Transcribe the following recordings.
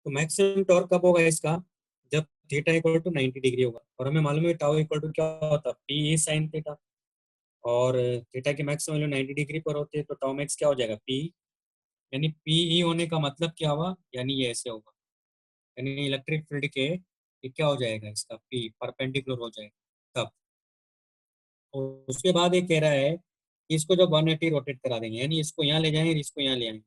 तो maximum torque कब होगा इसका, जब थीटा इक्वल टू 90 डिग्री होगा, और हमें मालूम है टाउ इक्वल टू क्या होता है, पी साइन थीटा। और थीटा की मैक्सिमम वैल्यू 90 डिग्री पर होती है, तो टाउ मैक्स क्या हो जाएगा, पी। यानी पी ई होने का मतलब क्या हुआ, यानी ये ऐसे होगा, यानी इलेक्ट्रिक फील्ड के ये क्या हो जाएगा, इसका पी परपेंडिकुलर हो जाएगा तब। और उसके बाद ये कह रहा है कि इसको जब 180 रोटेट करा देंगे, यानी इसको यहाँ ले जाएंगे, इसको यहाँ ले आएंगे,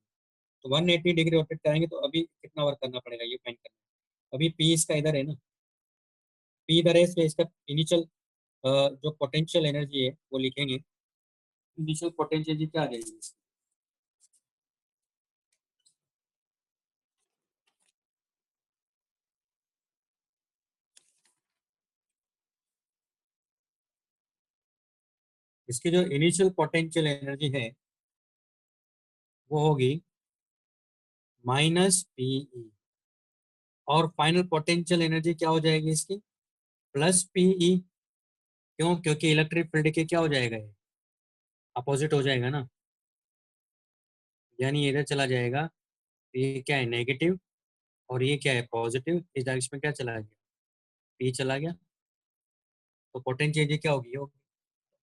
तो 180 डिग्री रोटेट कराएंगे, तो अभी कितना वर्क करना पड़ेगा ये फाइंड करना है। अभी पी इसका इधर है ना, पी इधर है, इसलिए इसका इनिशियल जो पोटेंशियल एनर्जी है वो लिखेंगे। इनिशियल पोटेंशियल एनर्जी क्या आ जाएगी, इसकी जो इनिशियल पोटेंशियल एनर्जी है वो होगी माइनस पीई, और फाइनल पोटेंशियल एनर्जी क्या हो जाएगी इसकी, प्लस पीई। क्यों, क्योंकि इलेक्ट्रिक फील्ड के क्या हो जाएगा, ये अपोजिट हो जाएगा ना, यानी ये इधर चला जाएगा, तो ये क्या है नेगेटिव, और ये क्या है पॉजिटिव, इस डायरेक्शन में क्या चला गया, पी चला गया, तो पोटेंशियल एनर्जी क्या होगी, ये होगी।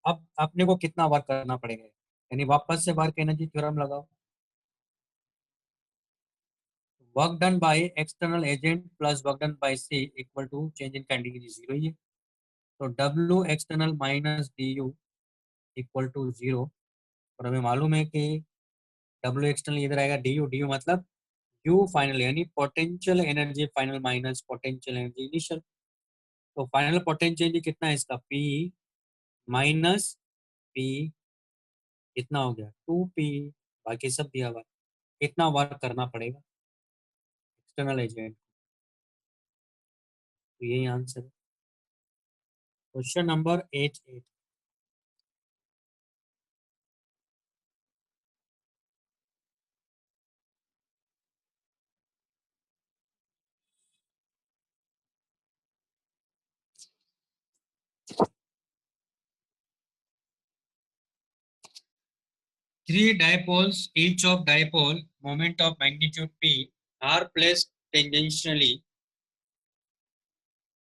अब अपने को कितना वर्क करना पड़ेगा, यानी वापस से वर्क एनर्जी थ्योरम लगाओ। Work done by external agent plus work done by C equal to change in candidate zero ही है, तो W external minus D U equal to zero. और हमें मालूम है कि डब्ल्यू एक्सटर्नल इधर आएगा, डी यू मतलब यू फाइनल, यानी potential energy final minus potential energy initial. तो फाइनल पोटेंशियल एनर्जी कितना है इसका, पी माइनस पी, कितना हो गया 2p, बाकी सब दिया हुआ है। कितना वर्क करना पड़ेगा एक्सटर्नल एजेंट, तो यही आंसर है question number 88। 3 dipoles, each of dipole moment of magnitude p are placed tangentially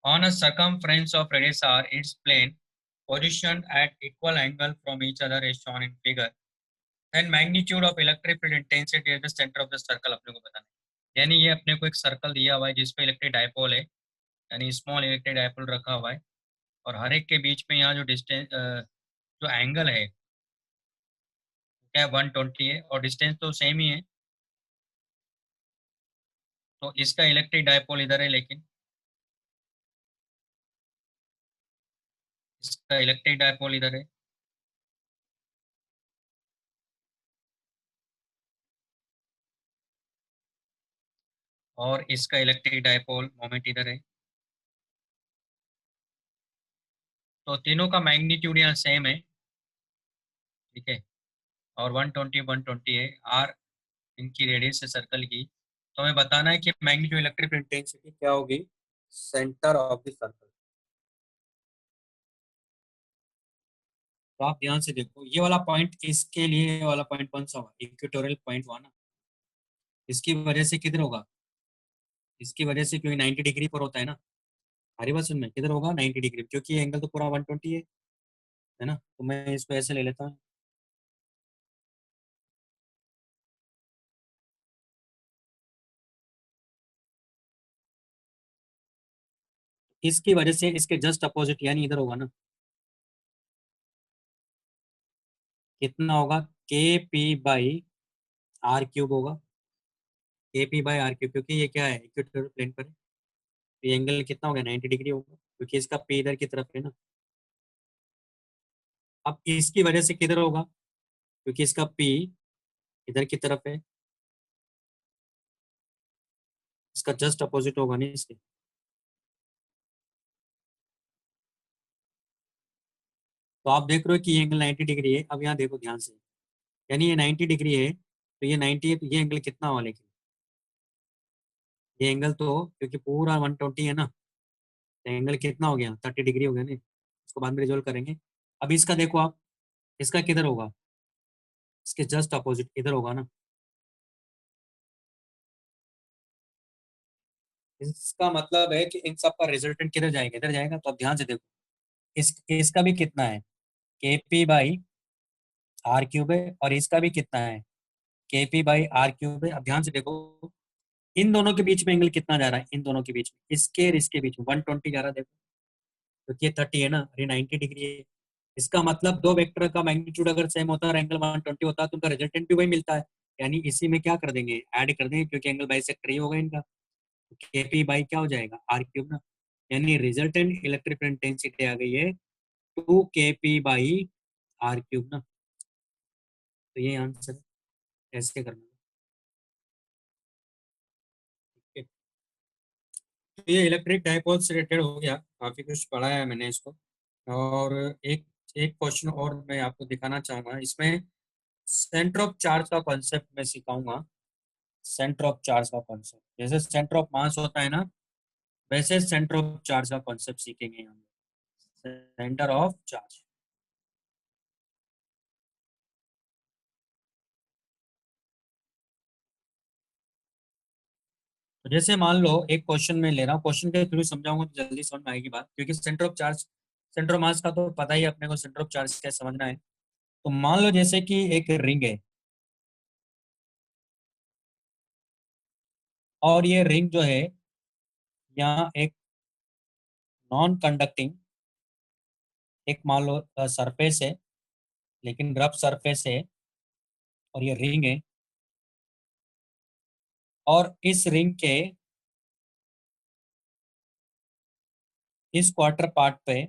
on a circumference of radius r in its plane, positioned at equal angle from each other as shown in figure. Then magnitude of electric field intensity at the center of the circle अपने को बताना है। यानी ये अपने को एक circle दिया हुआ है जिसपे इलेक्ट्रिक डायपोल है, यानी स्मॉल इलेक्ट्रिक डायपोल रखा हुआ है, और हर एक के बीच में यहाँ जो डिस्टेंस जो एंगल है क्या 120 है, और डिस्टेंस तो सेम ही है, तो इसका इलेक्ट्रिक डायपोल इधर है, लेकिन इसका इलेक्ट्रिक डायपोल इधर है, और इसका इलेक्ट्रिक डायपोल मोमेंट इधर है। तो तीनों का मैग्नीट्यूड यहाँ सेम है, ठीक है, और 120 है, आर इनकी रेडियस है सर्कल की। तो हमें बताना है कि मैग्नीट्यूड इलेक्ट्रिक इंटेंसिटी क्या होगी सेंटर ऑफ द सर्कल। तो आप ध्यान से देखो, ये वाला पॉइंट इसके लिए, ये वाला पॉइंट कौन सा होगा, इक्वेटोरियल पॉइंट हुआ ना, इसकी वजह से किधर होगा, इसकी वजह से क्योंकि 90 डिग्री पर होता है ना, हमारी बात सुन में किधर होगा 90 डिग्री, क्योंकि ये एंगल तो पूरा 120 है ना, तो मैं इसको ऐसे ले लेता हूँ। इसकी वजह से इसके जस्ट अपोजिट यानी इधर होगा ना, कितना होगा, के पी बाई आर क्यूब होगा, के पी बाई आर क्यूब, क्योंकि ये क्या है इक्वेटोरियल प्लेन पर है, तो ये एंगल कितना होगा 90 डिग्री होगा, क्योंकि इसका पी इधर की तरफ है ना। अब इसकी वजह से किधर होगा, क्योंकि इसका पी इधर की तरफ है, इसका जस्ट अपोजिट होगा नहीं इसके। तो आप देख रहे हो कि ये एंगल 90 डिग्री है, अब यहाँ देखो ध्यान से, यानी ये 90 डिग्री है, तो ये 90 है, तो ये एंगल कितना हुआ, लेकिन ये एंगल तो क्योंकि पूरा 120 है ना, तो एंगल कितना हो गया 30 डिग्री हो गया ना, इसको बाद में रिजोल्व करेंगे। अब इसका देखो आप, इसका किधर होगा, इसके जस्ट अपोजिट इधर होगा ना, इसका मतलब है कि इन सब का रिजल्टेंट किधर जाएगा, इधर जाएगा। तो अब ध्यान से देखो, इसका भी कितना है, KP/R³ है, और इसका भी कितना है, KP/R³ है। अब ध्यान से देखो, इन दोनों के बीच में एंगल कितना जा रहा है, इन दोनों के बीच में, इसके और इसके बीच में 120 जा रहा है। देखो, क्योंकि ये 30 है ना, ये 90 डिग्री है। इसका मतलब दो वेक्टर का मैग्नीट्यूड अगर सेम होता है और एंगल 120 होता है तो उनका रिजल्टेंट भी वही मिलता है। यानी इसी में क्या कर देंगे, ऐड कर देंगे, क्योंकि एंगल बाइसेक्टर ही होगा इनका। तो KP बाई क्या हो जाएगा, R³ ना। यानी रिजल्टेंट इलेक्ट्रिक इंटेंसिटी आ गई है 2 KP/R³ ना। तो ये आंसर ऐसे करना है। तो ये इलेक्ट्रिक डाइपोल से रिलेटेड हो गया, काफी कुछ पढ़ा है मैंने इसको। और एक एक क्वेश्चन और मैं आपको दिखाना चाहूंगा इसमें, सेंटर ऑफ चार्ज का कॉन्सेप्ट मैं सिखाऊंगा। सेंटर ऑफ चार्ज का कॉन्सेप्ट, जैसे सेंटर ऑफ मास होता है ना, वैसे सेंटर ऑफ चार्ज का कॉन्सेप्ट सीखेंगे हम। सेंटर ऑफ चार्ज, तो जैसे मान लो एक क्वेश्चन में ले रहा हूँ, क्वेश्चन के थ्रू समझाऊंगा तो जल्दी समझ में आएगी बात, क्योंकि centre of charge, centre of मास का तो पता ही है अपने को, सेंटर ऑफ चार्ज कैसे समझना है। तो मान लो जैसे कि एक रिंग है, और ये रिंग जो है, यहाँ एक नॉन कंडक्टिंग, एक मान लो सरफेस है, लेकिन रफ सरफेस है, और ये रिंग है, और इस रिंग के इस क्वार्टर पार्ट पे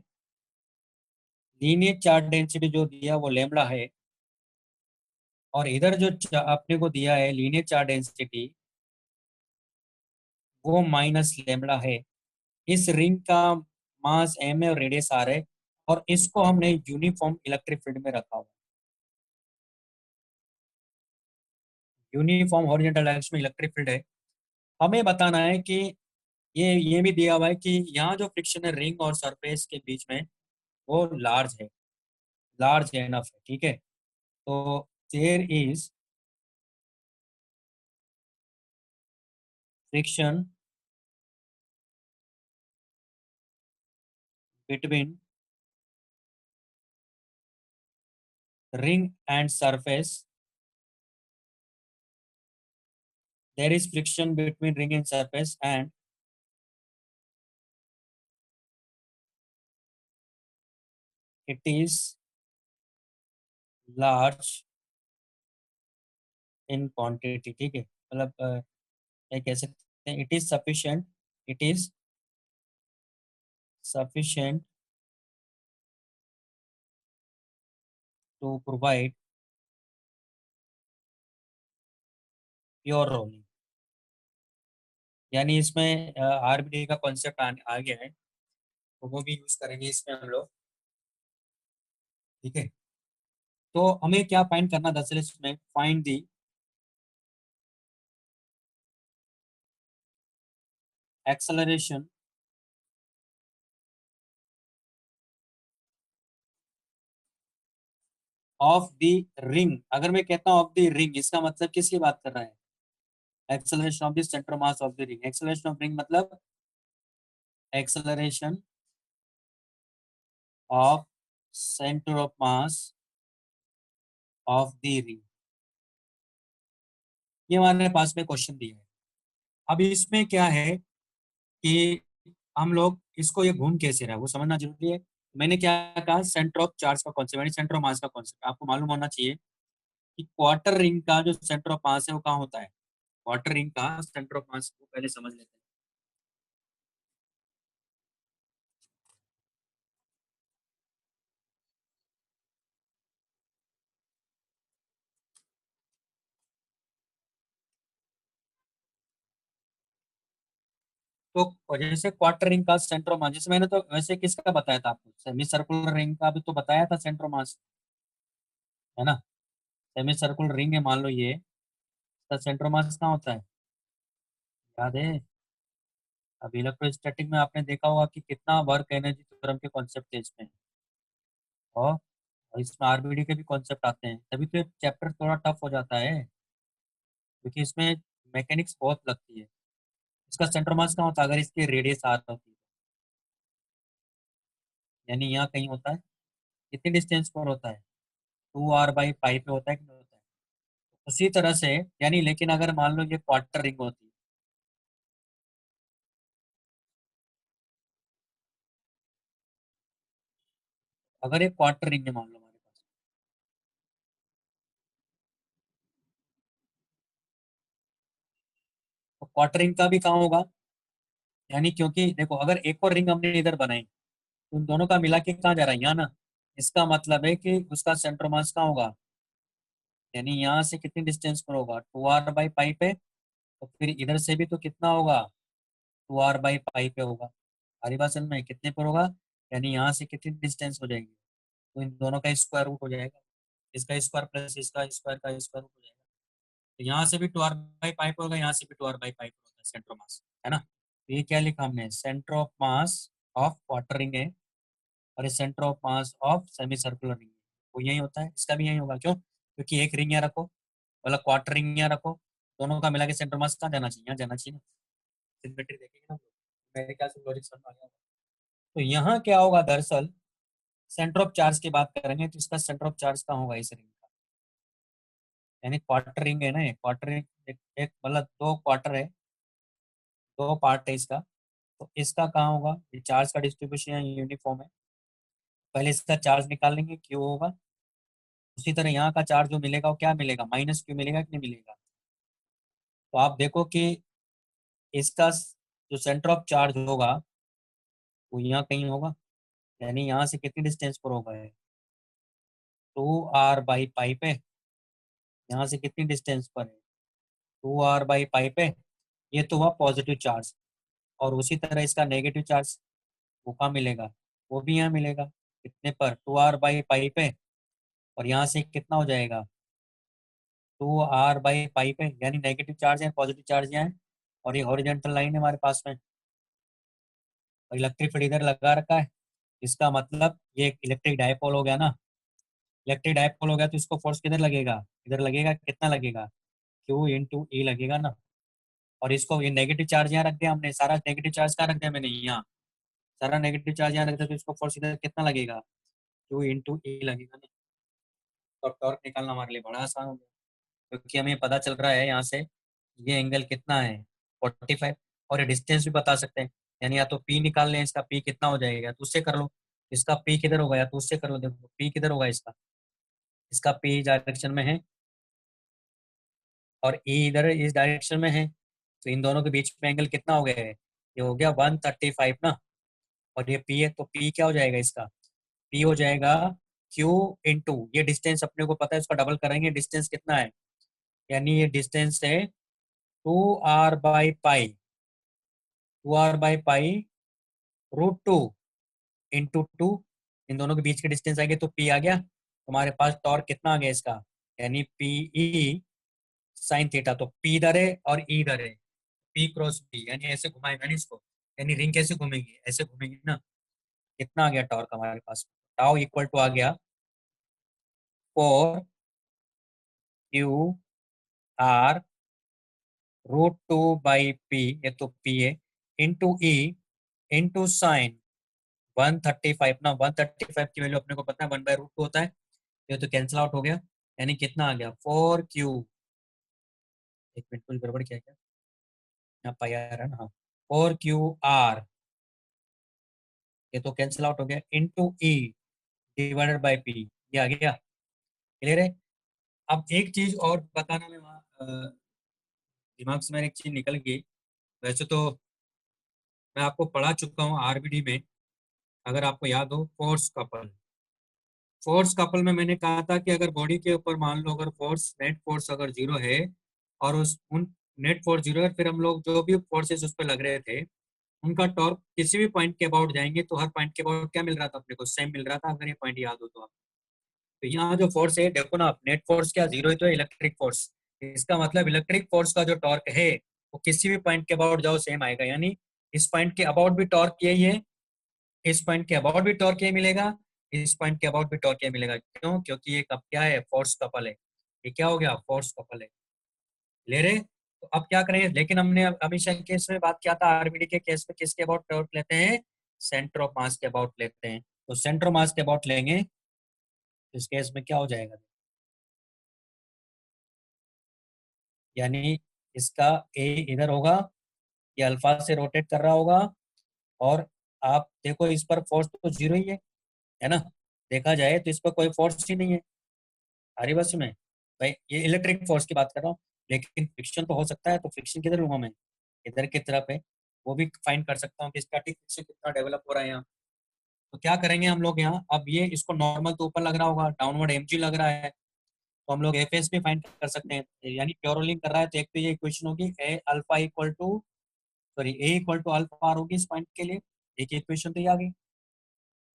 लीनियर चार्ज डेंसिटी जो दिया वो लेमड़ा है, और इधर जो अपने को दिया है लीनियर चार्ज डेंसिटी, वो माइनस लेमड़ा है। इस रिंग का मास m है और रेडियस r है, और इसको हमने यूनिफॉर्म इलेक्ट्रिक फील्ड में रखा हुआ। यूनिफॉर्म हॉरिजॉन्टल डायरेक्शन में इलेक्ट्रिक फील्ड है। हमें बताना है कि ये भी दिया हुआ है कि यहाँ जो फ्रिक्शन है रिंग और सरफेस के बीच में, वो लार्ज है, लार्ज एनफ है, ठीक है। तो there is friction between ring and surface, there is friction between ring and surface, and it is large in quantity, ठीक है। मतलब क्या कह सकते हैं, it is sufficient to provide pure rolling. यानी इसमें आरबीडी का कॉन्सेप्ट आ गया है, तो वो भी यूज करेंगे इसमें हम लोग, ठीक है। तो हमें क्या फाइंड करना, दरअसल इसमें find the acceleration of the ring. अगर मैं कहता हूँ ऑफ द रिंग, इसका मतलब किसकी बात कर रहा है, acceleration of the centre mass of the ring. Acceleration of ring मतलब acceleration of centre of mass of the ring. ये हमारे पास में क्वेश्चन दिया है। अब इसमें क्या है कि हम लोग इसको, ये घूम कैसे रहा है वो समझना जरूरी है। मैंने क्या कहा, सेंटर ऑफ चार्ज का कॉन्सेप्ट यानी सेंटर ऑफ मास का कॉन्सेप्ट आपको मालूम होना चाहिए कि क्वार्टर रिंग का जो सेंटर ऑफ मास है वो कहाँ होता है। क्वार्टर रिंग का सेंटर ऑफ मास को पहले समझ लेते हैं। तो जैसे क्वार्टर रिंग का सेंटर ऑफ मास, जैसे मैंने तो वैसे किसका बताया था आपको, सेमी सर्कुलर रिंग का भी तो बताया था सेंटर ऑफ मास, है ना। सेमी सर्कुलर रिंग है मान लो ये, इसका सेंटर ऑफ मास कहाँ होता है, याद है। अब इलेक्ट्रोस्टैटिक में आपने देखा होगा कि कितना वर्क एनर्जी थ्योरम के कॉन्सेप्ट है इसमें, और इसमें आरबीडी के भी कॉन्सेप्ट आते हैं, तभी तो ये चैप्टर थोड़ा टफ हो जाता है, क्योंकि इसमें मैकेनिक्स बहुत लगती है। इसका सेंटर मास कहाँ होता है? अगर इसकी रेडियस आर होती है, यानी यहाँ कहीं होता है, कितनी डिस्टेंस पर होता है? 2r/पाई पे होता है कि नहीं होता है? उसी तरह से, यानी लेकिन अगर मान लो ये क्वार्टर रिंग होती है, अगर ये क्वार्टर रिंग है मान लो हमारे पास, तो क्वार्टर रिंग का भी कहाँ होगा? यानी क्योंकि देखो अगर एक और रिंग हमने इधर बनाई तो उन दोनों का मिला के कहाँ जा रहा है? यहाँ ना। इसका मतलब है कि उसका सेंटर मास कहाँ होगा? यानी यहाँ से कितनी डिस्टेंस पर होगा? 2r/पाई पे। तो फिर इधर से भी तो कितना होगा? 2r/पाई पे होगा। हमारी बात समझ में कितने पर होगा? यानी यहाँ से कितनी डिस्टेंस हो जाएगी? तो इन दोनों का स्क्वायर रूट हो जाएगा, इसका स्क्वायर प्लस इसका स्क्वायर का स्क्वायर रूट हो जाएगा। तो यहाँ से भी 2r/पाई पे होगा, यहाँ से भी 2r/पाई पे होगा सेंटर मास, है ना। तो ये क्या लिखा हमने? Centre of mass of quarter ring है, और ये centre of mass of semi circular ring है। वो यही होता है, इसका भी यही होगा। क्यों? क्योंकि एक रिंग यहाँ रखो, मतलब क्वार्टर रिंग यहाँ रखो, दोनों का मिला के सेंटर मास कहाँ जाना चाहिए? यहाँ जाना चाहिए ना। सिमेट्री देखेंगे ना हम लोग। मेरे ख्याल से लॉजिक समझ में आ गया होगा। तो यहाँ क्या होगा दरअसल, सेंटर ऑफ चार्ज की बात करेंगे तो इसका सेंटर ऑफ चार्ज कहाँ होगा इस रिंग का? यानी क्वार्टर रिंग है ना, क्वार्टर रिंग एक मतलब दो क्वार्टर है, दो पार्ट है इसका। तो इसका कहाँ होगा? ये चार्ज का डिस्ट्रीब्यूशन यूनिफॉर्म है, पहले इसका चार्ज निकाल लेंगे, क्यू होगा। उसी तरह यहाँ का चार्ज जो मिलेगा वो क्या मिलेगा? माइनस क्यू मिलेगा कि नहीं मिलेगा? तो आप देखो कि इसका जो सेंटर ऑफ चार्ज होगा वो यहाँ कहीं होगा, यानी यहाँ से कितनी डिस्टेंस पर होगा? 2r/पाई पे। यहाँ से कितनी डिस्टेंस पर है? 2r/पाई पे। ये तो हुआ पॉजिटिव चार्ज। और उसी तरह इसका नेगेटिव चार्ज वो कहाँ मिलेगा? वो भी यहाँ मिलेगा। कितने पर? 2r/पाई पे। और यहाँ से कितना हो जाएगा? 2r/पाई पे, यानी नेगेटिव चार्ज है, पॉजिटिव चार्ज यहाँ है। और ये हॉरिजॉन्टल लाइन है हमारे पास में, और इलेक्ट्रिक फील्ड इधर लगा रखा है। इसका मतलब ये इलेक्ट्रिक डायपोल हो गया ना। इलेक्ट्रिक डायपोल हो गया तो इसको फोर्स किधर लगेगा? इधर लगेगा। कितना लगेगा? Q × E लगेगा ना। और इसको ये नेगेटिव चार्ज यहाँ रख दिया हमने, सारा नेगेटिव चार्ज कहाँ रख दिया मैंने? यहाँ। सारा नेगेटिव चार्ज यहाँ रख दिया तो इसको फोर्स इधर कितना लगेगा? Q × E लगेगा ना। तो टॉर्क निकालना हमारे लिए बड़ा आसान हो गया, क्योंकि हमें पता चल रहा है यहाँ से ये एंगल कितना है? 45। और ये डिस्टेंस भी बता सकते हैं, यानी या तो पी निकाल लें, इसका पी कितना हो जाएगा तो उससे कर लो। इसका पी किधर होगा? या तो उससे कर लो। देखो पी किधर होगा इसका? इसका पी डायरेक्शन में है, और ई इधर इस डायरेक्शन में है। तो इन दोनों के बीच में एंगल कितना हो गया है? ये हो गया 135 ना। और ये पी है, तो पी क्या हो जाएगा इसका? पी हो जाएगा Q × ये डिस्टेंस अपने को पता है, इसका डबल करेंगे, डिस्टेंस कितना है? यानी ये डिस्टेंस है 2r/पाई, 2r/पाई √2 × 2। इन दोनों के बीच के डिस्टेंस आ गया तो पी आ गया। हमारे पास टॉर्क कितना आ गया इसका? यानी P/E sin θ। तो पी इधर है और ई इधर है, P × B, यानी ऐसे घुमाएगा ना इसको। यानी रिंग कैसे घूमेगी? ऐसे घूमेगी ना। कितना आ गया टॉर्क हमारे पास? टाउ इक्वल टू आ गया 4Q r √2/P, ये तो P है, × E × sin 135 ना। 135 की वैल्यू अपने को पता है 1/√2 होता है। ये तो कैंसिल आउट हो गया, यानी कितना आ गया? 4Q, एक मिनट कुछ गड़बड़ किया क्या? यहाँ पाई आ रहा है ना, हाँ। 4QR, ये तो कैंसिल आउट हो गया, × E/P, ये आ गया। क्लियर है? अब एक चीज और बताना, मैं वहाँ दिमाग से मैंने एक चीज निकल गई। वैसे तो मैं आपको पढ़ा चुका हूँ आरबीडी में, अगर आपको याद हो, फोर्स कपल। फोर्स कपल में मैंने कहा था कि अगर बॉडी के ऊपर मान लो अगर फोर्स, नेट फोर्स अगर जीरो है, और उस उन नेट फोर्स जीरो है, फिर हम लोग जो भी फोर्सेस उस पर लग रहे थे उनका टॉर्क किसी भी पॉइंट के अबाउट जाएंगे तो हर पॉइंट के अबाउट क्या मिल रहा था अपने को? सेम मिल रहा था, अगर ये पॉइंट याद हो तो आप। तो यहाँ जो फोर्स है देखो ना आप, नेट फोर्स क्या जीरो ही तो है, इलेक्ट्रिक फोर्स। इसका मतलब इलेक्ट्रिक फोर्स का जो टॉर्क है वो किसी भी पॉइंट के अबाउट जाओ सेम आएगा। यानी इस पॉइंट के अबाउट भी टॉर्क यही है, इस पॉइंट के अबाउट भी टॉर्क यही मिलेगा, इस पॉइंट के अबाउट भी टॉर्क यही मिलेगा। क्यों? क्योंकि ये कब क्या है? फोर्स कपल है। ये क्या हो गया? फोर्स कपल है। ले रहे? तो अब क्या करें, लेकिन हमने हमेशा केस में बात किया था, आरबीडी के केस में किसके अबाउट डाउट लेते हैं, सेंटर ऑफ मास के अबाउट लेते हैं। तो सेंटर ऑफ मास के अबाउट लेंगे, तो इस केस में क्या हो जाएगा, यानी इसका ए इधर होगा, ये अल्फा से रोटेट कर रहा होगा, और आप देखो इस पर फोर्स तो जीरो ही है ना, देखा जाए तो इस पर कोई फोर्स ही नहीं है। हरी बस में भाई ये इलेक्ट्रिक फोर्स की बात कर रहा हूँ, लेकिन फ्रिक्शन तो हो सकता है, तो फ्रिक्शन किधर लूंगा मैं, इधर की तरफ है, वो भी फाइंड कर सकता हूँ कि स्टैटिक फ्रिक्शन कितना डेवलप हो रहा है यहाँ। तो क्या करेंगे हम लोग यहाँ, अब ये इसको नॉर्मल तो ऊपर लग रहा होगा, डाउनवर्ड एमजी लग रहा है, तो हम लोग एफएस भी फाइंड कर सकते हैं, यानी प्योरोलिंग कर रहा है, तो एक तो ये इक्वेशन होगी a alpha equal to, sorry a equal to alpha r होगी इस पॉइंट के लिए, एक इक्वेशन तो ये आ गई।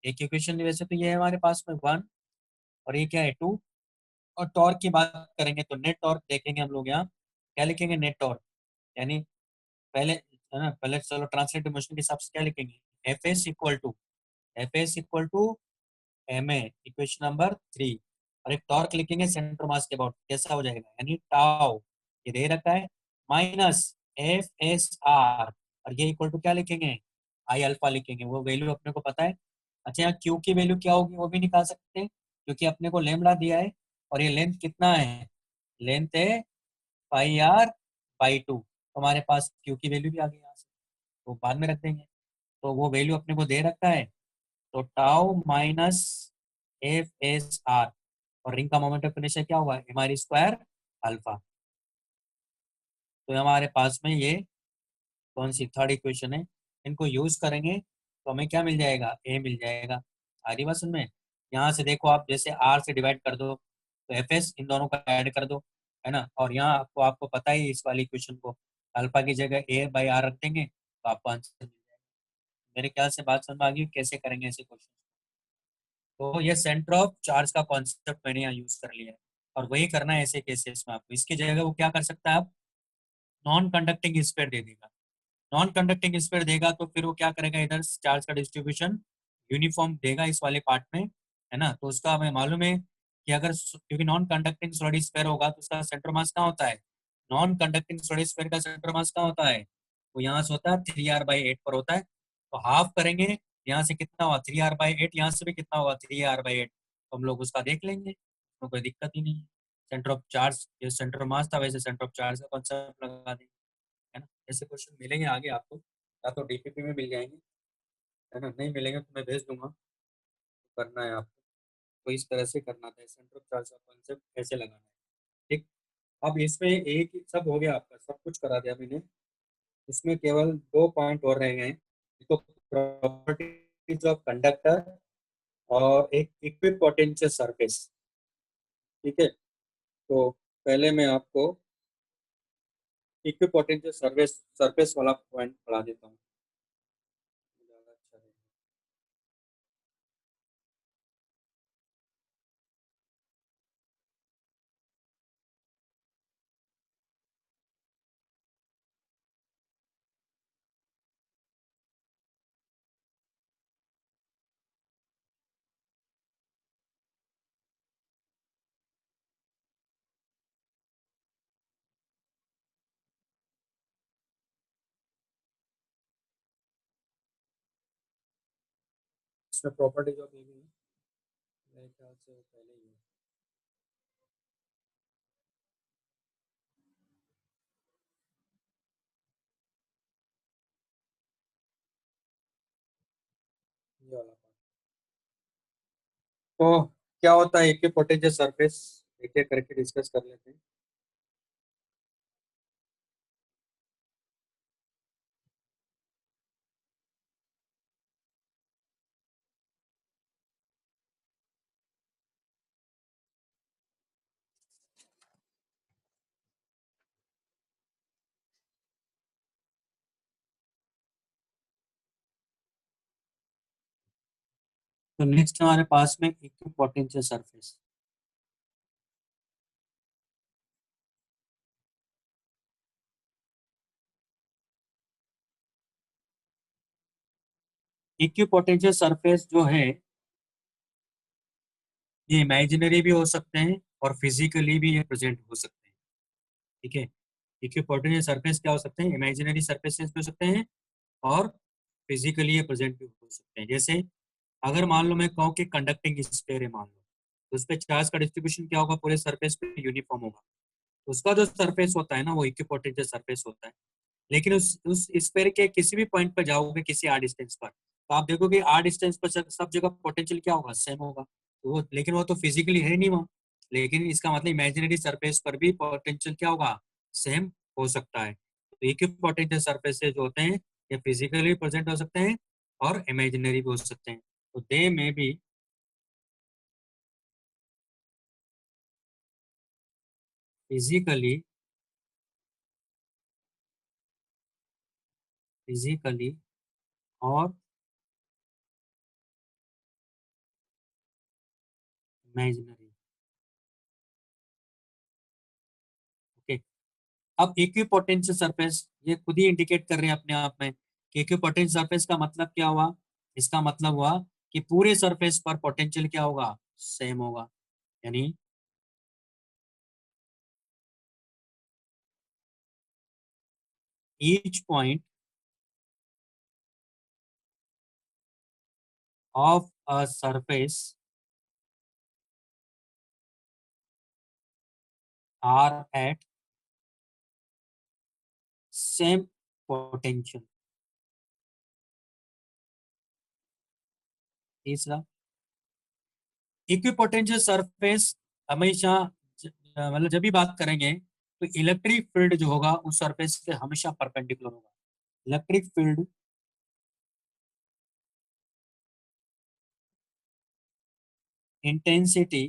एक इक्वेशन वैसे तो ये है हमारे पास में वन, और ये क्या है टू। और टॉर्क की बात करेंगे तो नेट टॉर्क देखेंगे हम लोग यहाँ, क्या लिखेंगे नेट टॉर्क, यानी पहले है ना, पहले चलो ट्रांसलेट मोशन के हिसाब से क्या लिखेंगे, f s equal to m a, equation number 3, और एक टॉर्क लिखेंगे सेंटर मास के अबाउट, कैसा हो जाएगा, यानी टाउ, ये दे रखा है, माइनस एफ एस आर, और ये इक्वल टू क्या लिखेंगे, आई अल्फा लिखेंगे, वो वैल्यू अपने को पता है। अच्छा यहाँ क्यू की वैल्यू क्या होगी वो भी निकाल सकते हैं, क्योंकि अपने को लेमड़ा दिया है, और ये लेंथ कितना है, लेंथ है पाई आर बाई टू, तो हमारे पास क्यू की वैल्यू भी आ गई यहाँ से, तो बाद में रख देंगे, तो वो वैल्यू अपने को दे रखा है, तो tau minus F S R, और रिंग का मोमेंट ऑफ इनर्शिया क्या होगा, एम आर स्क्वायर अल्फा। तो हमारे पास में ये कौन सी थर्ड इक्वेशन है, इनको यूज करेंगे तो हमें क्या मिल जाएगा, ए मिल जाएगा। आ रही बात में, यहाँ से देखो आप, जैसे आर से डिवाइड कर दो तो एफ एस इन दोनों का ऐड कर दो, है ना, और यहाँ आपको आपको पता ही इस वाली इक्वेशन को, अल्फा की जगह ए बाई आर रख देंगे तो आपको आंसर मिल जाएगा। मेरे ख्याल से बात समझ में आ गई कैसे करेंगे ऐसे क्वेश्चन। तो ये सेंटर ऑफ चार्ज का कॉन्सेप्ट मैंने यहाँ यूज कर लिया है, और वही करना है ऐसे केसेस में आपको, इसकी जगह वो क्या कर सकता है, आप नॉन कंडक्टिंग स्फीयर दे देगा, नॉन कंडक्टिंग स्फीयर देगा तो फिर वो क्या करेगा, इधर चार्ज का डिस्ट्रीब्यूशन यूनिफॉर्म देगा इस वाले पार्ट में, है ना, तो उसका हमें मालूम है कि अगर क्योंकि नॉन कंडक्टिंग सॉलिड स्फीयर होगा तो उसका सेंटर मास कहाँ होता है, नॉन कंडक्टिंग सॉलिड स्फीयर का सेंटर मास कहाँ होता है, वो यहाँ से होता है 3r/8 पर होता है, तो हाफ करेंगे, यहाँ से कितना हुआ 3r/8, यहाँ से भी कितना होगा 3r/8, तो हम लोग उसका देख लेंगे, तो कोई दिक्कत ही नहीं है। सेंटर ऑफ चार्ज, ये सेंटर मास था, वैसे सेंटर ऑफ चार्ज का कॉन्सेप्ट लगा देंगे, है ना। ऐसे क्वेश्चन मिलेंगे आगे आपको, या तो डीपीपी में मिल जाएंगे, है ना, नहीं मिलेंगे तो मैं भेज दूंगा, तो करना है आपको, तो इस तरह से करना था, सेंटर ऑफ चार्ज का कॉन्सेप्ट ऐसे लगाना है। ठीक, अब इसमें एक ही सब हो गया, आपका सब कुछ करा दिया मैंने, इसमें केवल दो पॉइंट और रह गए हैं, तो प्रॉपर्टीज ऑफ कंडक्टर और एक इक्विपोटेंशियल सरफेस। ठीक है, तो पहले मैं आपको इक्विपोटेंशियल सरफेस सरफेस वाला पॉइंट पढ़ा देता हूँ, ज़्यादा अच्छा रहेगा। इसमें प्रॉपर्टीज ऑफ मेरे ख्याल से वो पहले ही है, ये वाला part। तो क्या होता है इक्विपोटेंशियल सरफेस, एक एक करके डिस्कस कर लेते हैं। तो नेक्स्ट हमारे पास में इक्विपोटेंशियल सरफेस। इक्विपोटेंशियल सरफेस जो है, ये इमेजिनरी भी हो सकते हैं और फिजिकली भी ये प्रेजेंट हो सकते हैं। ठीक है, इक्विपोटेंशियल सरफेस क्या हो सकते हैं, इमेजिनरी सरफेसेस भी हो सकते हैं और फिजिकली ये प्रेजेंट भी हो सकते हैं। जैसे अगर मान लो मैं कहूँ कि कंडक्टिंग स्फीयर है मान लो, तो उस पर चार्ज का डिस्ट्रीब्यूशन क्या होगा, पूरे सरफेस पे यूनिफॉर्म होगा। तो उसका जो सरफेस होता है ना वो इक्विपोटेंशियल सरफेस होता है। लेकिन उस स्फीयर के किसी भी पॉइंट पर जाओगे किसी आर डिस्टेंस पर, तो आप देखोगे आर डिस्टेंस पर सब जगह पोटेंशियल क्या होगा, सेम होगा। तो वो, लेकिन वो तो फिजिकली है नहीं वहाँ। लेकिन इसका मतलब इमेजिनरी सरफेस पर भी पोटेंशियल क्या होगा, सेम हो सकता है। तो इक्विपोटेंशियल सरफेसेस जो होते हैं ये फिजिकली प्रेजेंट हो सकते हैं और इमेजिनरी भी हो सकते हैं। तो दे में भी फिजिकली फिजिकली और इमेजिनरी। ओके। अब इक्विपोटेंशियल सरफेस ये खुद ही इंडिकेट कर रहे हैं अपने आप में कि इक्विपोटेंशियल सरफेस का मतलब क्या हुआ, इसका मतलब हुआ कि पूरे सरफेस पर पोटेंशियल क्या होगा, सेम होगा। यानी each point of a surface are at same potential. तीसरा, इक्विपोटेंशियल सरफेस हमेशा मतलब जब भी बात करेंगे तो इलेक्ट्रिक फील्ड जो होगा उस सरफेस पे हमेशा परपेंडिकुलर होगा। Electric field intensity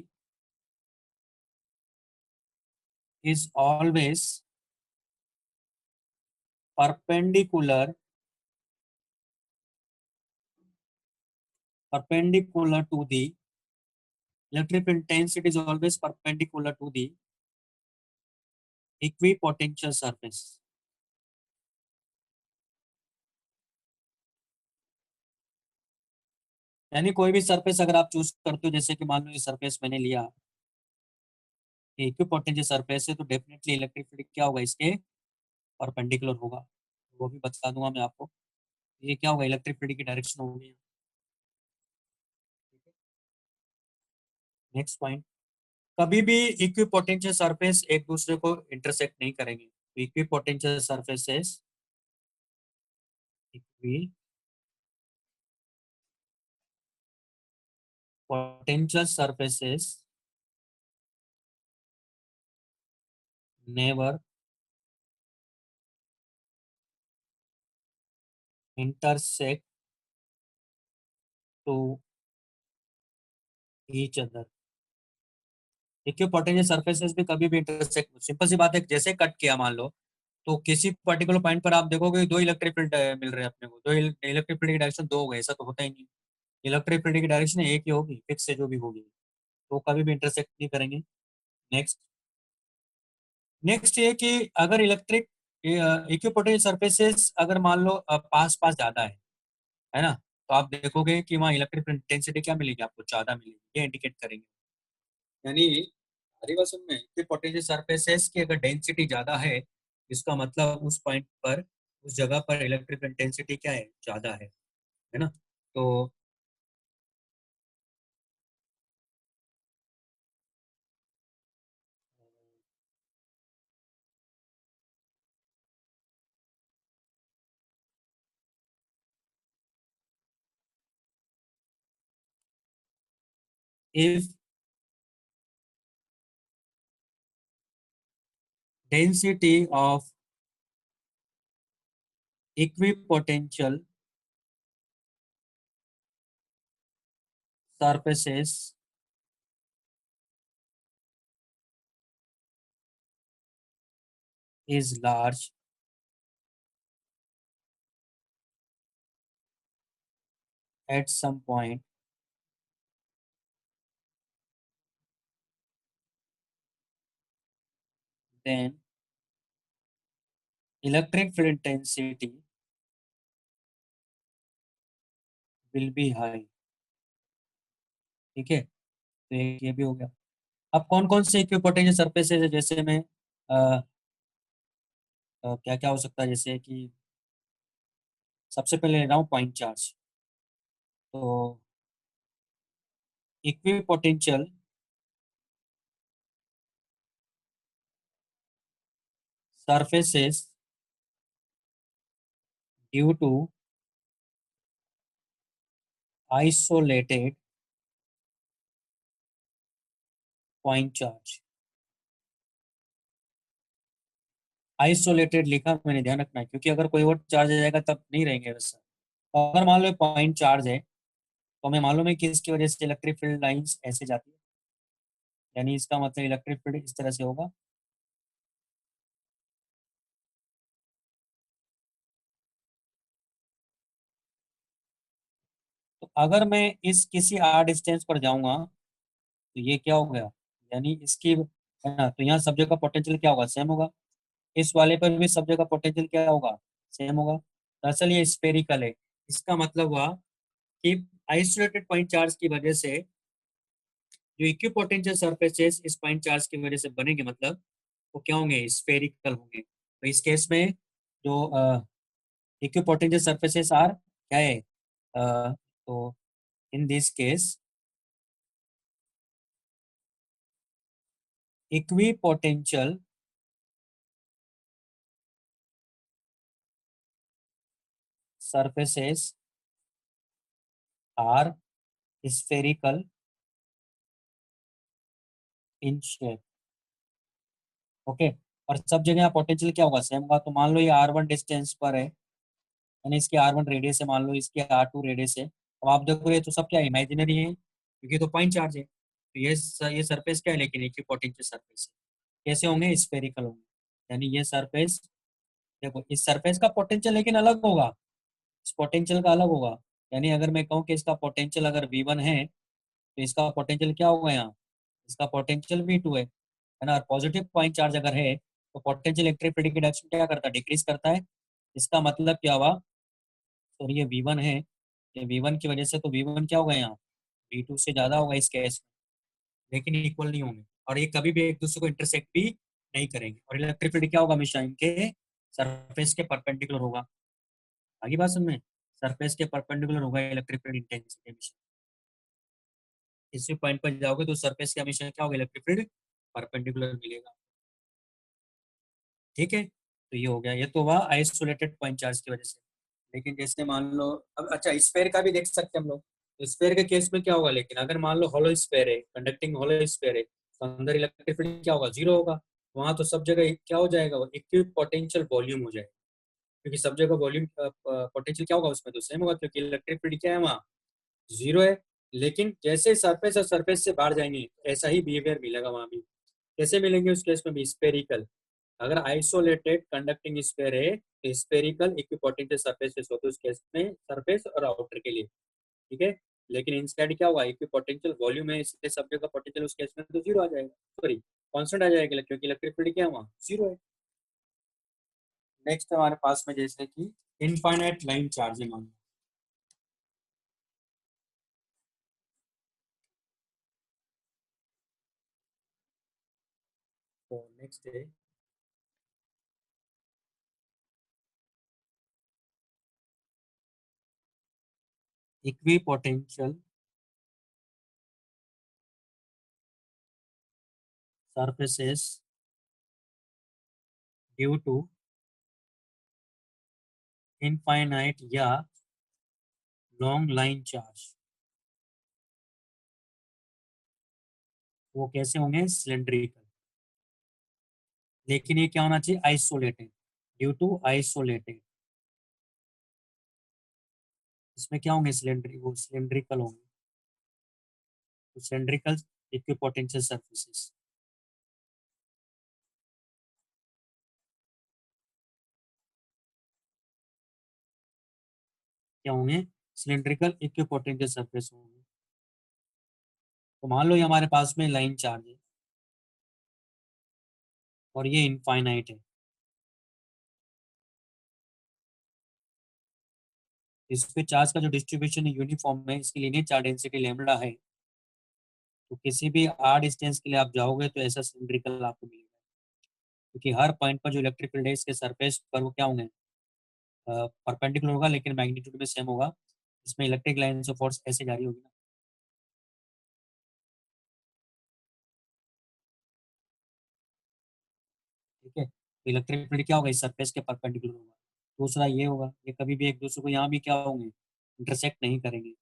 is always perpendicular perpendicular to the electric intensity is always perpendicular to the equipotential surface। यानी कोई भी सरफेस अगर आप चूज करते हो, जैसे कि मान लो ये सरफेस मैंने लिया, इक्विपोटेंशियल सरफेस है, तो डेफिनेटली इलेक्ट्रिक फील्ड क्या होगा, इसके परपेंडिकुलर होगा। वो भी बता दूंगा मैं आपको। ये क्या होगा, इलेक्ट्रिक फील्ड की डायरेक्शन होगी। नेक्स्ट पॉइंट, कभी भी इक्विपोटेंशियल सरफेस एक दूसरे को इंटरसेक्ट नहीं करेंगे। Equipotential surfaces equipotential surfaces never intersect to each other। Equipotential surfaces भी कभी भी इंटरसेक्ट, सिंपल सी बात है, जैसे कट किया मान लो, तो किसी पर्टिकुलर पॉइंट पर आप देखोगे दो इलेक्ट्रिक फील्ड मिल रहे हैं अपने को, दो इलेक्ट्रिक फील्ड की डायरेक्शन दो हो गए, ऐसा तो होता ही नहीं। इलेक्ट्रिक फील्ड की डायरेक्शन एक ही होगी, फिक्स है जो भी होगी, तो कभी भी इंटरसेक्ट नहीं करेंगे। नेक्स्ट, नेक्स्ट ये कि अगर इलेक्ट्रिक इक्विपोटेंशियल सरफेसेस अगर मान लो पास पास ज्यादा है ना, तो आप देखोगे कि वहाँ इलेक्ट्रिक इंटेंसिटी क्या मिलेगी, आपको ज्यादा मिलेगी, ये इंडिकेट करेंगे। यानी अधिवेशन में कि पोटेंशियल सरफेसेस की अगर डेंसिटी ज्यादा है, इसका मतलब उस पॉइंट पर, उस जगह पर इलेक्ट्रिक इंटेंसिटी क्या है, ज्यादा है ना। तो if density of equipotential surfaces is large at some point, then electric field intensity will be high। ठीक है, तो ये भी हो गया। अब कौन कौन से इक्विपोटेंशियल सरफेसेस है, जैसे मैं क्या क्या हो सकता है, जैसे कि सबसे पहले ले रहा हूँ पॉइंट चार्ज। तो equi potential surfaces due to isolated point charge। Isolated लिखा, मैंने ध्यान रखना है, क्योंकि अगर कोई और चार्ज आ जाएगा तब नहीं रहेंगे वैसा। तो अगर मान लो पॉइंट चार्ज है, तो हमें मालूम है कि इसकी वजह से इलेक्ट्रिक फील्ड लाइंस ऐसे जाती है, यानी इसका मतलब इलेक्ट्रिक फील्ड इस तरह से होगा। तो अगर मैं इस किसी आर डिस्टेंस पर जाऊंगा, तो ये क्या हो गया, यानी इसकी है ना, तो यहाँ सब जगह पोटेंशियल क्या होगा, सेम होगा। इस वाले पर भी सब जगह पोटेंशियल क्या होगा, सेम होगा। दरअसल ये स्फेरिकल है। इसका मतलब हुआ कि आइसोलेटेड पॉइंट चार्ज की वजह से जो इक्विपोटेंशियल सरफेसेस इस पॉइंट चार्ज की वजह से बनेंगे, मतलब वो क्या होंगे, स्फेरिकल होंगे। तो इस केस में जो इक्विपोटेंशियल सरफेसेस आर क्या है, तो in this case equipotential surfaces are spherical in shape। Okay. और सब जगह पोटेंशियल क्या होगा, सेम होगा। तो मान लो ये R1 डिस्टेंस पर है, यानी इसकी R1 रेडियस है, मान लो इसकी R2 रेडियस है। अब आप देखो ये तो सब क्या इमेजिनरी है, क्योंकि तो पॉइंट चार्ज है। तो ये सरफेस क्या है, लेकिन एक ही पोटेंशियल सरफेस है। कैसे होंगे, स्फेरिकल होंगे। यानी ये सरफेस, देखो इस सरफेस का पोटेंशियल लेकिन अलग होगा, इस पोटेंशियल का अलग होगा। यानी अगर मैं कहूँ कि इसका पोटेंशियल अगर V1 है, तो इसका पोटेंशियल क्या होगा यहाँ, इसका पोटेंशियल V2 है ना। पॉजिटिव पॉइंट चार्ज अगर है, तो पोटेंशियल इलेक्ट्रिक फील्ड की डायरेक्शन क्या करता है, डिक्रीज करता है। इसका मतलब क्या हुआ, तो ये V1 है, ये V1 की वजह से तो V1 क्या होगा यहाँ, V2 से ज्यादा होगा इस केस में, लेकिन इक्वल नहीं होंगे। और ये कभी भी एक दूसरे को इंटरसेक्ट भी नहीं करेंगे। और इलेक्ट्रिक फील्ड क्या होगा, हमेशा इनके सरफेस के परपेंडिकुलर होगा। आगे बात समझ में, सरफेस के परपेंडिकुलर होगा इलेक्ट्रिक फील्ड इंटेंसिटी हमेशा। इसी पॉइंट पर जाओगे तो सरफेस के हमेशा क्या होगा, इलेक्ट्रिक फील्ड परपेंडिकुलर मिलेगा। ठीक है, तो ये हो गया, ये तो हुआ आइसोलेटेड पॉइंट चार्ज की वजह से। लेकिन जैसे मान लो, अब अच्छा स्फेयर का भी देख सकते हैं हम लोग। तो स्फेयर के केस में क्या होगा, लेकिन अगर मान लो हॉलो स्फेयर है, कंडक्टिंग हॉलो स्फेयर है, तो अंदर इलेक्ट्रिक फील्ड क्या होगा, जीरो होगा। वहां तो सब जगह क्या हो जाएगा, वो इक्वि पोटेंशियल वॉल्यूम हो जाएगा। क्योंकि सब जगह वॉल्यूम पोटेंशियल क्या होगा, उसमें तो सेम होगा, क्योंकि इलेक्ट्रिक फील्ड क्या है वहाँ, जीरो है। लेकिन जैसे सरफेस और सरफेस से बाहर जाएंगे, ऐसा ही बिहेवियर मिलेगा वहां भी। कैसे मिलेंगे उस केस में भी, स्पेरिकल। अगर आइसोलेटेड कंडक्टिंग स्फीयर है, तो स्फेरिकल इक्विपोटेंशियल सरफेसेस होते हैं उस केस में, सरफेस और आउटर के लिए। ठीक है। लेकिन इनसाइड क्या होगा, इक्विपोटेंशियल वॉल्यूम है, इसलिए सब जगह पोटेंशियल उस केस में तो जीरो आ जाएगा, सॉरी कांस्टेंट आ जाएगा, क्योंकि इलेक्ट्रिक फील्ड क्या है वहाँ, जीरो है। नेक्स्ट हमारे पास में जैसे कि इनफाइनाइट लाइन चार्ज है, मान लो। तो नेक्स्ट है equipotential surfaces due to infinite या लॉन्ग लाइन चार्ज। वो कैसे होंगे, सिलेंड्रिकल। लेकिन ये क्या होना चाहिए, आइसोलेटेड, ड्यू टू आइसोलेटेड। इसमें क्या होंगे, वो सिलेंड्रिकल होंगे। तो सिलेंड्रिकल इक्विपोटेंशियल सरफेसेस क्या होंगे, सिलेंड्रिकल इक्विपोटेंशियल सरफेस होंगे। तो मान लो ये हमारे पास में लाइन चार्ज है, और ये इनफाइनाइट है। इस पे चार्ज का जो डिस्ट्रीब्यूशन है यूनिफॉर्म है, इसकी लीनियर चार्ज डेंसिटी लैम्बडा है। तो किसी भी आर डिस्टेंस के लिए आप जाओगे तो ऐसा सिलेंड्रिकल आपको मिलेगा। क्योंकि हर पॉइंट पर जो इलेक्ट्रिक फील्ड है इसके सरफेस पर वो क्या होंगे, परपेंडिकुलर होगा लेकिन मैग्नीट्यूड में सेम होगा। इसमें इलेक्ट्रिक लाइन से फोर्स ऐसे जारी होगी ना। ठीक है, तो इलेक्ट्रिक फील्ड क्या होगा, इस सरफेस के परपेंडिकुलर होगा। दूसरा ये होगा, ये कभी भी एक दूसरे को यहाँ भी क्या होंगे, इंटरसेक्ट नहीं करेंगे।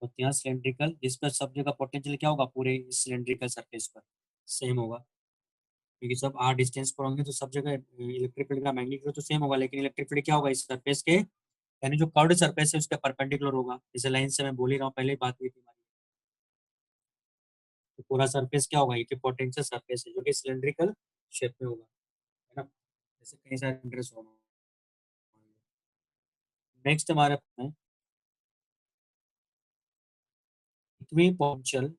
तो यहाँ सिलेंड्रिकल, जिस पर सब जगह पोटेंशियल क्या होगा, पूरे सिलेंड्रिकल सरफेस पर सेम होगा, क्योंकि सब आर डिस्टेंस पर होंगे तो सब जगह इलेक्ट्रिक फील्ड का मैग्नीट्यूड तो सेम होगा, लेकिन इलेक्ट्रिक फील्ड क्या होगा, इस सरफेस के यानी जो कर्व्ड सरफेस है उसके परपेंडिकुलर होगा। इसे लाइन से मैं बोल ही रहा हूँ, पहले ही बात हुई थी हमारी। तो पूरा सरफेस क्या होगा, ये पोटेंशियल सरफेस है जो कि सिलेंड्रिकल शेप में होगा, है ना। जैसे कई सारे इंटरेस्ट होगा। नेक्स्ट हमारे पास है equipotential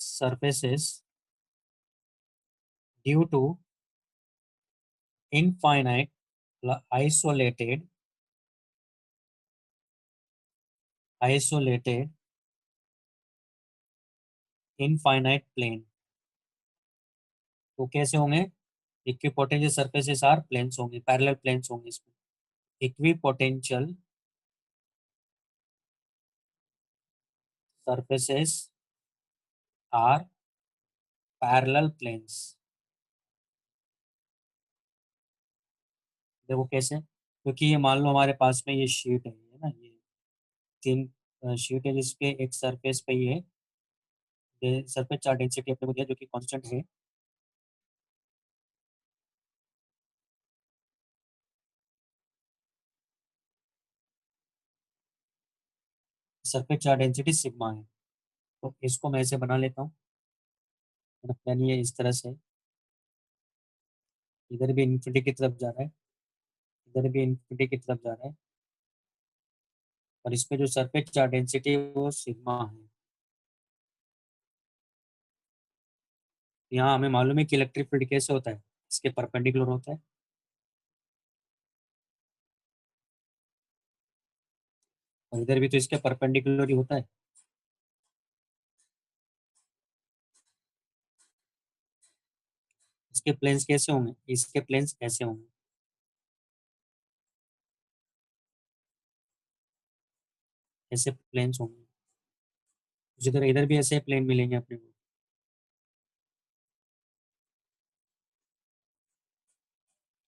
surfaces due to infinite isolated infinite plane। तो कैसे होंगे, इक्विपोटेंशियल सरफेसेस आर प्लेन्स होंगे, पैरेलल प्लेन्स होंगे इसमें। Equipotential surfaces are parallel planes. देखो कैसे, क्योंकि ये मान लो हमारे पास में ये शीट है ना, ये तीन शीट है जिसके एक सरफेस पे ये सरफेस चार्ज डेंसिटी अपने को दिया जो कि कांस्टेंट है। सरफेस चार्ज डेंसिटी सिग्मा है। तो इसको मैं ऐसे बना लेता हूँ, यानी ये इस तरह से इधर भी इन्फिनिटी की तरफ जा रहा है, इधर भी इन्फिनिटी की तरफ जा रहा है, और इस पे जो सरफेस चार्ज डेंसिटी है वो सिग्मा है। यहाँ हमें मालूम है कि इलेक्ट्रिक फील्ड कैसे होता है, इसके परपेंडिकुलर होता है, और इधर भी तो इसके परपेंडिकुलर ही होता है। इसके प्लेन्स कैसे होंगे, इसके प्लेन्स ऐसे होंगे, ऐसे प्लेन्स होंगे। उसी तरह इधर भी ऐसे प्लेन मिलेंगे अपने को,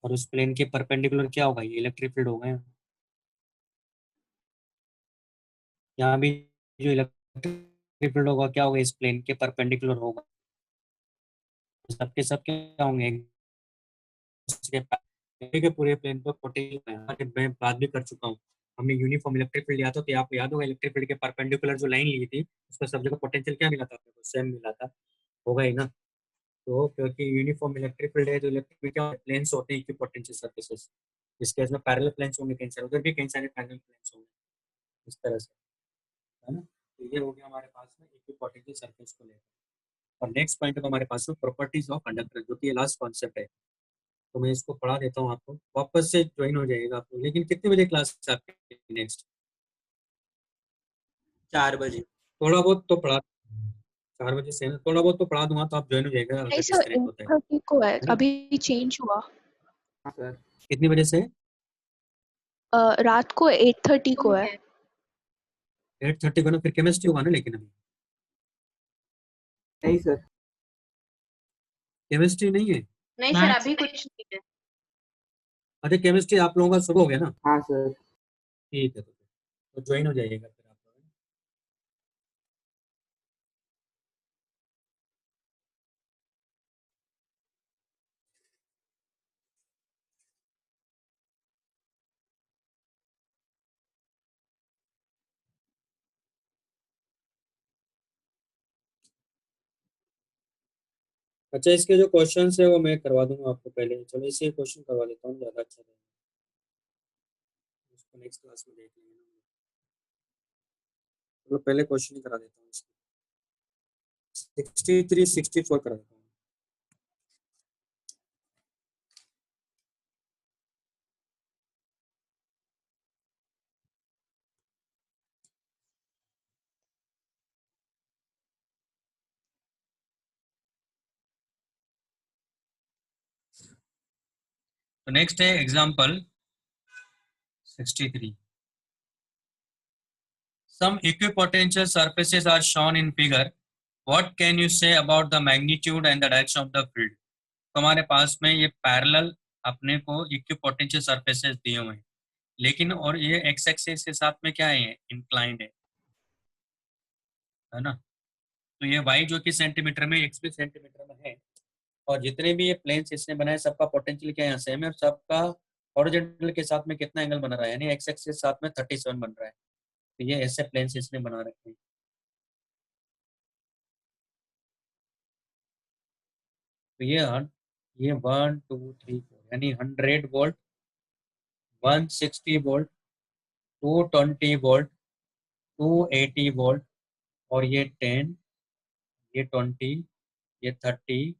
और उस प्लेन के परपेंडिकुलर क्या होगा, ये इलेक्ट्रिक फील्ड होगा यहाँ। यहाँ भी जो इलेक्ट्रिक फील्ड होगा क्या होगा, इस प्लेन के परपेंडिकुलर होगा। सबके सब क्या होंगे, उसके के पूरे प्लेन पर पोटेंशियल मैं बात भी कर चुका हूँ। हमने यूनिफॉर्म इलेक्ट्रिक फील्ड लिया था, तो आपको याद होगा इलेक्ट्रिक फील्ड के परपेंडिकुलर जो लाइन ली थी उसका सब जगह पोटेंशियल क्या मिला था, सेम मिला था, होगा ही ना। तो क्योंकि यूनिफॉर्म इलेक्ट्रिक फील्ड है तो इलेक्ट्रिक फील्ड क्या प्लेन्स होते हैं इक्विपोटेंशियल सरफेसेस। इस केस में पैरेलल प्लेन्स होंगे कई सारे, उधर भी कई सारे पैरेलल प्लेन्स होंगे, इस तरह से, है ना। तो ये हो गया हमारे पास में इक्विपोटेंशियल सरफेस को लेकर। और नेक्स्ट पॉइंट है हमारे पास में प्रॉपर्टीज ऑफ कंडक्टर, जो कि लास्ट कॉन्सेप्ट है। तो मैं इसको पढ़ा देता हूँ आपको, वापस से ज्वाइन हो जाएगा आपको, लेकिन कितने बजे क्लास है आपकी नेक्स्ट? 4 बजे। थोड़ा बहुत तो पढ़ा, 4 बजे से ना, थोड़ा बहुत तो पढ़ा दूंगा तो आप ज्वाइन हो जाएगा नहीं अगर सर, डिस्कनेक्ट होता है। 8:30 को है, है ना। अभी चेंज हुआ। हाँ सर। कितनी बजे से? रात को 8:30 को है। 8:30 को ना, फिर केमिस्ट्री होगा ना, लेकिन अभी नहीं सर। केमिस्ट्री नहीं है। नहीं सर, अभी कुछ नहीं है। अच्छा, केमिस्ट्री आप लोगों का सुबह हो गया ना। हाँ सर। ठीक है, तो ज्वाइन हो जाइएगा फिर आप लोग। अच्छा, इसके जो क्वेश्चन है वो मैं करवा दूंगा आपको पहले, चलो इसे क्वेश्चन करवा देता हूँ, ज़्यादा अच्छा रहेगा। उसको नेक्स्ट क्लास में देख लेंगे ना। चलो पहले क्वेश्चन ही करा देता हूँ, 63 64 करा देता हूँ। तो नेक्स्ट है example 63. Some equipotential surfaces are shown in figure. What can you say about the magnitude and the direction of the field? तो हमारे पास में ये पैरेलल अपने को इक्विपोटेंशियल सरफेसेस दिए हुए हैं, लेकिन और ये एक्स एक्सिस के साथ में क्या है, इंक्लाइंड है ना. तो ये वाई जो कि सेंटीमीटर में, एक्स भी सेंटीमीटर में है, और जितने भी ये प्लेन्स इसने बनाए सबका पोटेंशियल क्या यहाँ सेम है, और सबका हॉरिजॉन्टल के साथ में कितना एंगल बना रहा है, यानी एक्स एक्सिस के साथ में 37 बन रहा है. तो ये ऐसे प्लेन्स इसने बना रखे हैं. तो ये 1 2 3 4 यानी 100 वोल्ट, 160 वोल्ट, 220 वोल्ट, 280 वोल्ट, और ये 10, ये 20, ये 30,